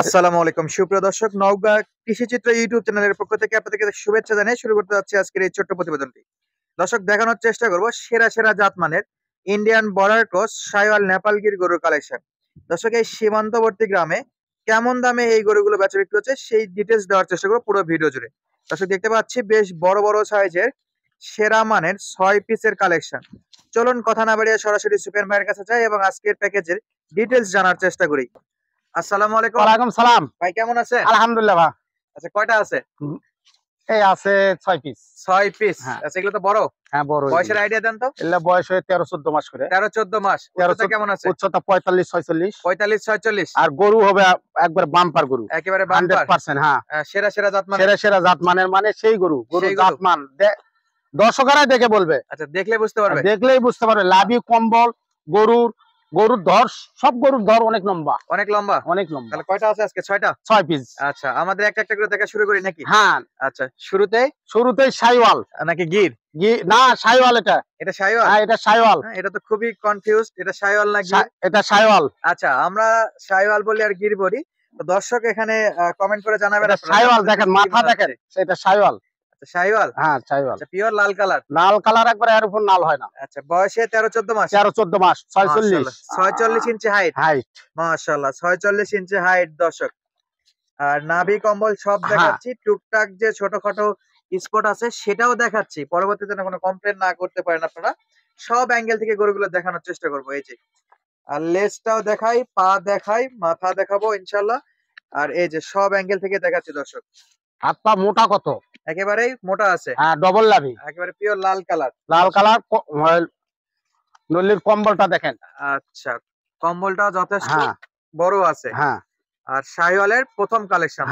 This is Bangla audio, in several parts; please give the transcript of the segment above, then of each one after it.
আসসালামু আলাইকুম সুপ্রিয় দর্শক, নওগাঁ কৃষিচিত্র ইউটিউব চ্যানেলের পক্ষ থেকে আপনাদেরকে শুভেচ্ছা জানিয়ে শুরু করতে যাচ্ছি আজকের এই ছোট্ট প্রতিবেদনটি। দর্শক, দেখানোর চেষ্টা করব সেরা সেরা জাতমানের ইন্ডিয়ান বর্ডার ক্রস সাইওয়াল নেপালগির গরুর কালেকশন। দর্শক, এই সীমান্তবর্তী গ্রামে কেমন দামে এই গরুগুলো বেচা বিক্রি হচ্ছে সেই ডিটেলস দেওয়ার চেষ্টা করব পুরো ভিডিও জুড়ে। দর্শক, দেখতে পাচ্ছি বেশ বড় বড় সাইজের সেরা মানের 6 পিসের কালেকশন। চলুন কথা না বাড়িয়ে সরাসরি সুপেন ভাইয়ের কাছে যাই এবং আজকের প্যাকেজের ডিটেলস জানার চেষ্টা করি। আসসালামু আলাইকুম। ওয়ালাইকুম সালাম ভাই, কেমন আছে? আলহামদুলিল্লাহ ভাই। আচ্ছা, কয়টা আছে? এই আছে 6 পিস। 6 পিস। হ্যাঁ আচ্ছা, এগুলো তো বড়। হ্যাঁ বড়। বয়সের আইডিয়া দেন তো। এগুলা বয়স হয়ে 13-14 মাস করে। 13-14 মাস। উচ্চতা কেমন আছে? উচ্চতা 45-46। 45-46। আর গরু হবে একবার বাম্পার গরু, একেবারে বাম্পার। 100%। হ্যাঁ, সেরা সেরা জাত মানে। সেরা সেরা জাত মানের মানে সেই গরু সেই গরু। জাতমান দর্শকরাই দেখে বলবে। আচ্ছা, দেখলে বুঝতে পারবে। দেখলেই বুঝতে পারবে। লাভি কম্বল গরুর গরুর ধর, সব গরুর ধর অনেক লম্বা। অনেক লম্বা। অনেক লম্বা। তাহলে কয়টা আছে আজকে? 6টা। 6 পিস। আচ্ছা, আমাদের একটা একটা করে দেখা শুরু করি নাকি? হ্যাঁ। আচ্ছা, শুরুতেই সাইওয়াল নাকি গির? না, সাইওয়াল। এটা সাইওয়াল। হ্যাঁ, এটা সাইওয়াল। এটা তো খুবই কনফিউজড, এটা সাইওয়াল না গির? এটা সাইওয়াল। আচ্ছা, আমরা সাইওয়াল বলি আর গির বলি। তো দর্শক এখানে কমেন্ট করে জানাবেন এটা সাইওয়াল। দেখেন মাথা দেখেন, এটা সাইওয়াল। আচ্ছা, সাইওয়াল। হ্যাঁ সাইওয়াল। আচ্ছা, পিওর লাল কালার। লাল কালার একবার, এর উপর লাল হয় না। আচ্ছা, বয়সে 13-14 মাস। 13-14 মাস। 46 46 ইঞ্চি হাইট। মাশাআল্লাহ, 46 ইঞ্চি হাইট দর্শক। আর নাভি কম্বল সব দেখাচ্ছি, টুকটাক যে ছোটখাটো স্পট আছে সেটাও দেখাচ্ছি, পরবর্তীতে যেন কোনো কমপ্লেন না করতে পারেন আপনারা। সব অ্যাঙ্গেল থেকে গরুগুলো দেখানোর চেষ্টা করবো। এই যে, আর লেজটাও দেখাই, পা দেখাই, মাথা দেখাবো ইনশাল্লাহ। আর এই যে সব অ্যাঙ্গেল থেকে দেখাচ্ছি দর্শক। হাত পা মোটা কত? একেবারেই মোটা আছে। হ্যাঁ, ডবল লাভি, একেবারে পিওর লাল কালার। লাল কালার। নল্লির কম্বলটা দেখেন। আচ্ছা, কম্বলটা যথেষ্ট বড় আছে। হ্যাঁ। আর শাহিওয়ালের প্রথম কালেকশন।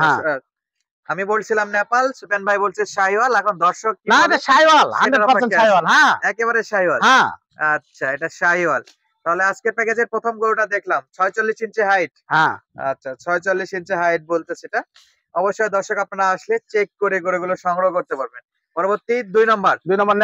আমি বলছিলাম নেপাল, সুপেন ভাই বলছে শাহিওয়াল। এখন দর্শক না, এটা শাহিওয়াল, 100% শাহিওয়াল। হ্যাঁ, একেবারে শাহিওয়াল। হ্যাঁ। আচ্ছা, এটা শাহিওয়াল। তাহলে আজকের প্যাকেজের প্রথম গরুটা দেখলাম 46 ইঞ্চি হাইট। হ্যাঁ। আচ্ছা, 46 ইঞ্চি হাইট বলতে সেটা অবশ্যই দর্শক আপনারা আসলে চেক করে গরুগুলো সংগ্রহ করতে পারবেন। পরবর্তী 2 নম্বর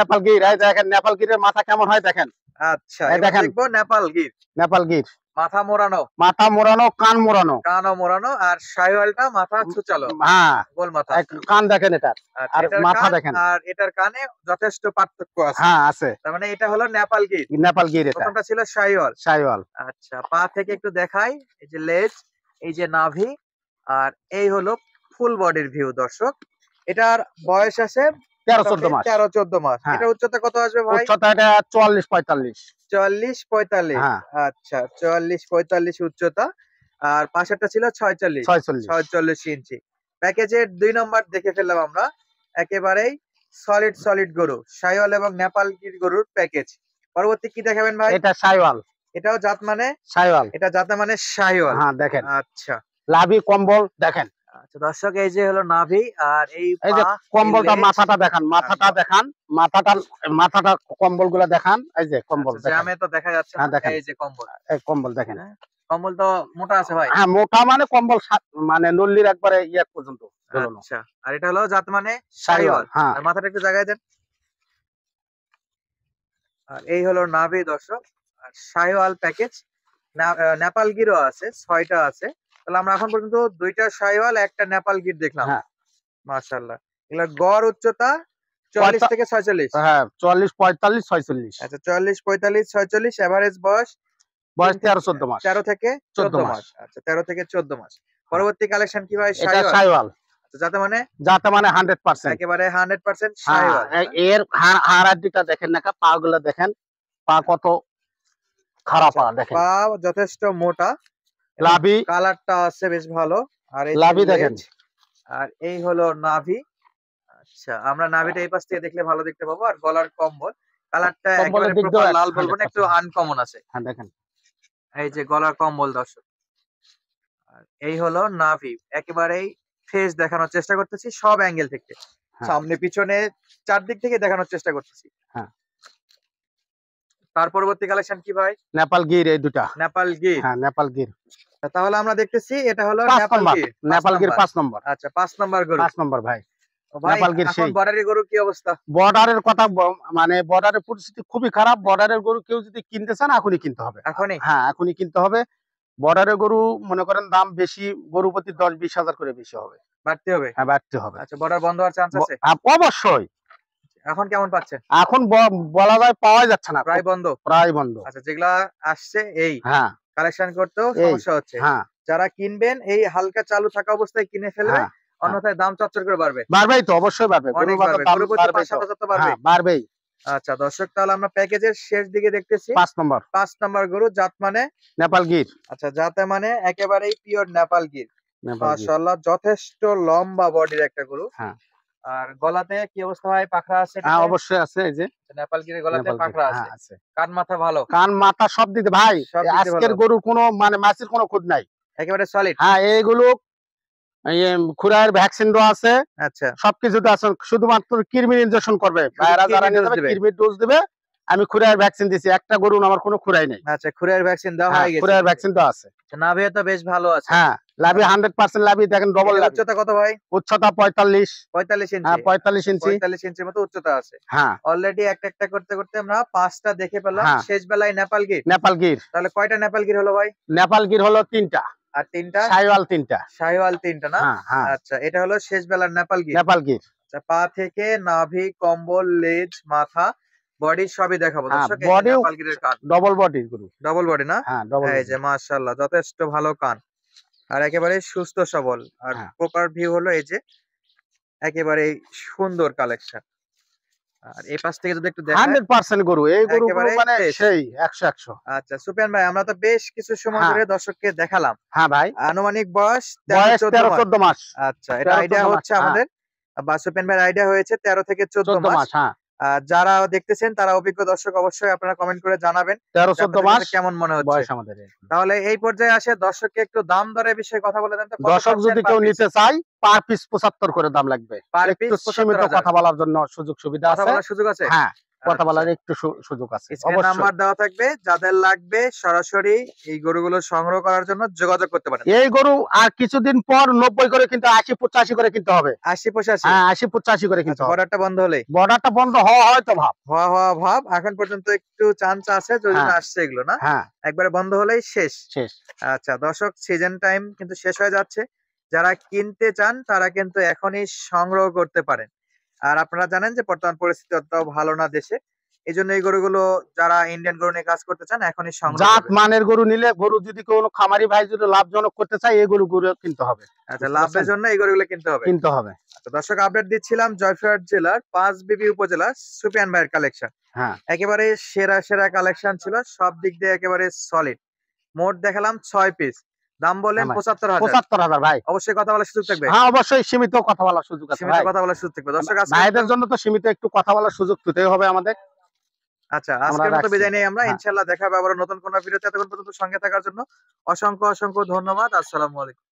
নেপাল গির। এই দেখেন নেপাল গিরের মাথা কেমন হয় দেখেন। আচ্ছা, এবার দেখবো নেপাল গির। নেপাল গির মাথা মোড়ানো, কান মোড়ানো। কানও মোড়ানো। আর শাহিওয়ালটা মাথা ছুচালো। হ্যাঁ, গোল মাথা। কান দেখেন এটা, আর মাথা দেখেন। আর এটার কানে যথেষ্ট পার্থক্য আছে। হ্যাঁ, আছে। তার মানে এটা হলো নেপাল গির। নেপাল গির। এটা প্রথমটা ছিল শাহিওয়াল। আচ্ছা, পা থেকে একটু দেখাই। এই যে লেজ, এই যে নাভি, আর এই হলো ফুল বডির ভিউ দর্শক। এটার বয়স আছে 13-14 মাস। 13-14 মাস। এটা উচ্চতা কত আসবে ভাই? উচ্চতা এটা 44-45। 44-45। আচ্ছা, 44-45 উচ্চতা। আর পাশেরটা ছিল 46 ইঞ্চি। প্যাকেজের 2 নম্বর দেখে ফেললাম আমরা। একেবারেই সলিড গরু, শাহিওয়াল এবং নেপাল গির গরুর প্যাকেজ। পরবর্তী কি দেখাবেন ভাই? এটা শাহিওয়াল। এটাও জাত মানে শাহিওয়াল। এটা জাত মানে শাহিওয়াল। হ্যাঁ, দেখেন। আচ্ছা, লাভি কম্বল দেখেন। আচ্ছা দর্শক, এই যে হলো নাভি, আর এই যে কম্বলটা, মাথাটা দেখান। মাথাটা কম্বলগুলো দেখান। এই যে কম্বল দেখেন। জামে তো দেখা যাচ্ছে না। এই যে কম্বল, এই কম্বল দেখেন। কম্বল তো মোটা আছে ভাই। হ্যাঁ, মোটা মানে কম্বল মানে নল্লির একবারে পর্যন্ত। আচ্ছা, আর এটা হলো জাত মানে শাহিওয়াল। আর মাথাটা একটু জায়গায় দেন। আর এই হলো নাভি দর্শক। আর শাহিওয়াল প্যাকেজ। নেপাল গিরও আছে, 6টা আছে। তাহলে আমরা এখন পর্যন্ত 2টা শাহিওয়াল, একটা নেপাল গির দেখলাম। মাশাআল্লাহ। এগুলা গড় উচ্চতা 44 থেকে 46। হ্যাঁ, 44-45-46। আচ্ছা, 44-45-46। এভারেজ বয়স 13-14 মাস। 13 থেকে 14 মাস। আচ্ছা, 13 থেকে 14 মাস। পরবর্তী কালেকশন কি ভাই? শাহিওয়াল। যাতে মানে 100%। একেবারে 100% শাহিওয়াল। এর হাড়াদিটা দেখেন না, পা গুলা দেখেন। পা কত খারাপ পা দেখেন। পা যথেষ্ট মোটা। লাভি কালারটা আছে বেশ ভালো। আর এই লাভি দেখেন। আর এই হলো নাভি। আচ্ছা, আমরা নাভিটা এই পাশ থেকে দেখলে ভালো দেখতে পাবো। আর গলার কম্বল কালারটা একেবারে প্রপার লাল বলবো না, একটু আনকমন আছে। হ্যাঁ, দেখেন। এই যে গলার কম্বল দর্শক। আর এই হলো নাভি। একেবারেই ফেস দেখানোর চেষ্টা করতেছি সব অ্যাঙ্গেল থেকে, সামনে পিছনে চারদিক থেকে দেখানোর চেষ্টা করতেছি। হ্যাঁ। তার পরবর্তী কালেকশন কি ভাই? নেপাল গির। এই দুটা নেপাল গির। হ্যাঁ, নেপাল গির। তাহলে আমরা দেখতেছি এটা হলো নেপাল গির 5 নম্বর। আচ্ছা, 5 নম্বর গরু। 5 নম্বর ভাই। নেপাল গির। এখন বর্ডারের গরু কি অবস্থা? বর্ডারের কথা মানে বর্ডারের পরিস্থিতি খুবই খারাপ। বর্ডারের গরু কেউ যদি কিনতে চান এখনই কিনতে হবে। এখনই? হ্যাঁ, এখনই কিনতে হবে। বর্ডারে গরু মনে করেন দাম বেশি, গরু প্রতি 10-20 হাজার করে বেশি হবে। বাড়তে হবে। হ্যাঁ, বাড়তে হবে। আচ্ছা, বর্ডার বন্ধ হওয়ার চান্স আছে? অবশ্যই। এখন কেমন পাচ্ছেন? এখন বলা যায় পাওয়া যাচ্ছে না, প্রায় বন্ধ। প্রায় বন্ধ। আচ্ছা, যেগুলা আসছে এই হ্যাঁ, কালেকশন করতেও এই, সমস্যা হচ্ছে। হ্যাঁ, যারা কিনবেন এই হালকা চালু থাকা অবস্থায় কিনে ফেলবে, হ্যাঁ, অন্যথায় দাম চচ্চর করে বাড়বে। বাড়বেই তো, অবশ্যই বাড়বে। অনেক গরুর বাজার বাড়বে, দাম গরু প্রতি বাড়বেই তো। 5-7 হাজার তো বাড়বে। হ্যাঁ, বাড়বেই। আচ্ছা দর্শক, তাহলে আমরা প্যাকেজের শেষ দিকে দেখতেছি 5 নম্বর 5 নাম্বার গরু, জাত মানে নেপাল গির। আচ্ছা, জাতে মানে একেবারেই পিওর নেপাল গির। নেপাল গির। মাশাআল্লাহ, যথেষ্ট লম্বা বডির একটা গরু। হ্যাঁ, আর গলাতে কি অবস্থা ভাই? পাখরা আছে হ্যাঁ, এটাতে? অবশ্যই আছে। এই যে নেপাল গিরের গলাতে নেপাল গির, পাখরা আছে। হ্যাঁ, আছে। কান মাথা ভালো, কান মাথা সব দিতে ভাই, সব দিক দিয়ে আজকের ভালো, গরুর কোনো মানে মাছের কোনো খুঁত নাই। একেবারে সলিড। হ্যাঁ, এইগুলো খুরায়ের ভ্যাকসিন দেওয়া আছে, আচ্ছা, সবকিছুতে আছে। শুধুমাত্র কৃমির ইনজেকশন করবে, ভাইরা যারা কৃমির নিয়ে ডোজ যাবে দিবে। কৃমির ডোজ দিবে। আমি খুরায়ের ভ্যাকসিন দিছি, একটা গরু আমার কোনো খুরাই নেই। আচ্ছা, খুরের ভ্যাকসিন দেওয়া হ্যাঁ, হয়ে গেছে। খুরায়ের ভ্যাকসিন দেওয়া আছে। নাভিও তো বেশ ভালো আছে। হ্যাঁ, লাভি 100% লাভি, দেখেন ডবল এটার লাভি। উচ্চতা কত ভাই? উচ্চতা 45। 45 ইঞ্চি। হ্যাঁ, 45 ইঞ্চি। 45 ইঞ্চির মতো উচ্চতা আছে। হ্যাঁ, অলরেডি একটা একটা করতে করতে আমরা 5টা দেখে পেলাম। হ্যাঁ। শেষ বেলায় নেপাল গির। নেপাল গির। তাহলে কয়টা নেপাল গির হলো ভাই? নেপাল গির হলো 3টা, আর 3টা সাইওয়াল 3টা। শাহিওয়াল 3টা না? হ্যাঁ, হ্যাঁ, আচ্ছা, এটা হলো শেষ বেলার নেপাল গির। নেপাল গির। আচ্ছা, পা থেকে নাভি, কম্বল, লেজ, মাথা, বডি সবই দেখাবো হ্যাঁ, দর্শক। এই যে বডিও নেপাল গিরের কান, ডবল বডির গরু। ডবল বডি না? হ্যাঁ, ডবল এই যে মাশাআল্লাহ, যথেষ্ট ভালো কান আর একেবারে সুস্থ সবল। আর হ্যাঁ। প্রপার ভিউ হলো এই যে, একেবারে সুন্দর কালেকশন। আর এই পাশ থেকে যদি একটু দেখায়, 100% গরু। এই গরু একেবারে মানে ফ্রেশ। সেই 100-100। আচ্ছা সুফিয়ান ভাই, আমরা তো বেশ কিছু সময় হ্যাঁ। ধরে দর্শককে দেখালাম। হ্যাঁ ভাই, আনুমানিক বয়স বয়স 13-14 মাস। 13-14 মাস। আচ্ছা, এটা 13-14 আইডিয়া মাস, হচ্ছে আমাদের, বা সুফিয়ান ভাইয়ের আইডিয়া হয়েছে 13 থেকে 14 14 মাস। মাস। হ্যাঁ, যারা দেখতেছেন তারা অভিজ্ঞ দর্শক, অবশ্যই আপনারা কমেন্ট করে জানাবেন যে 13-14 আপনাদের মাস কাছে কেমন মনে হচ্ছে। বয়স আমাদের। তাহলে এই পর্যায়ে আসে দর্শককে একটু দাম দরের বিষয়ে কথা বলে দেন তো, কত দর্শক পাচ্ছেন যদি per কেউ piece? নিতে চায়, পার পিস 75 করে দাম লাগবে। Per একটু piece সীমিত 75,000 কথা বলার জন্য সুযোগ সুবিধা কথা আছে। বলার সুযোগ আছে? হ্যাঁ, কথা আচ্ছা, বলার একটু সুযোগ আছে স্ক্রিন অবশ্যই। নাম্বার দেওয়া থাকবে, যাদের লাগবে সরাসরি এই গরুগুলো সংগ্রহ করার জন্য যোগাযোগ করতে পারেন। এই গরু আর কিছুদিন পর 90 করে কিন্তু 80-85 করে কিনতে হবে। 80-85? হ্যাঁ, 80-85 করে কিনতে আচ্ছা, হবে। বর্ডারটা বন্ধ হলে বর্ডারটা বন্ধ হওয়া হয়তো ভাব। হওয়া হওয়া ভাব এখন পর্যন্ত একটু চান্স আছে, যদি হ্যাঁ। না আসছে এগুলো না, হ্যাঁ, একবারে বন্ধ হলেই শেষ। শেষ। আচ্ছা দর্শক, সিজন টাইম কিন্তু শেষ হয়ে যাচ্ছে। যারা কিনতে চান তারা কিন্তু এখনই সংগ্রহ করতে পারেন। আর আপনারা জানেন যে বর্তমান পরিস্থিতি অতটাও ভালো না দেশে, এই জন্য এই গরুগুলো যারা ইন্ডিয়ান গরু নিয়ে কাজ করতে চান এখনই সংগ্রহ জাত করবেন। মানের গরু নিলে, গরু যদি কোনো খামারি ভাই যদি লাভজনক করতে চায়, এই গরু কিনতে হবে। আচ্ছা, বুঝতে লাভের পারছেন? জন্য এই গরুগুলো কিনতে হবে। কিনতে হবে। আচ্ছা দর্শক, আপডেট দিচ্ছিলাম জয়পুরহাট জেলার পাঁচবিবি উপজেলার সুফিয়ান ভাইয়ের কালেকশন। হ্যাঁ, একেবারে সেরা সেরা কালেকশন ছিল, সব দিক দিয়ে একেবারে সলিড। মোট দেখালাম 6 পিস, দাম বললেন হ্যাঁ ভাই। 75,000। 75,000 ভাই। অবশ্যই কথা বলার সুযোগ থাকবে। হ্যাঁ, অবশ্যই সীমিত কথা বলার সুযোগ আছে সীমিত ভাই। কথা বলার সুযোগ থাকবে দর্শক। আজকে ভাইদের জন্য তো সীমিত একটু কথা বলার সুযোগ পেতেই হবে আমাদের। আচ্ছা, আমরা আজকের মতো রাখছি। বিদায় নেই আমরা, হ্যাঁ। ইনশাআল্লাহ দেখা হবে আবার নতুন কোনো ভিডিওতে। এতক্ষণ পর্যন্ত সঙ্গে থাকার জন্য অসংখ্য অসংখ্য ধন্যবাদ। আসসালামু আলাইকুম।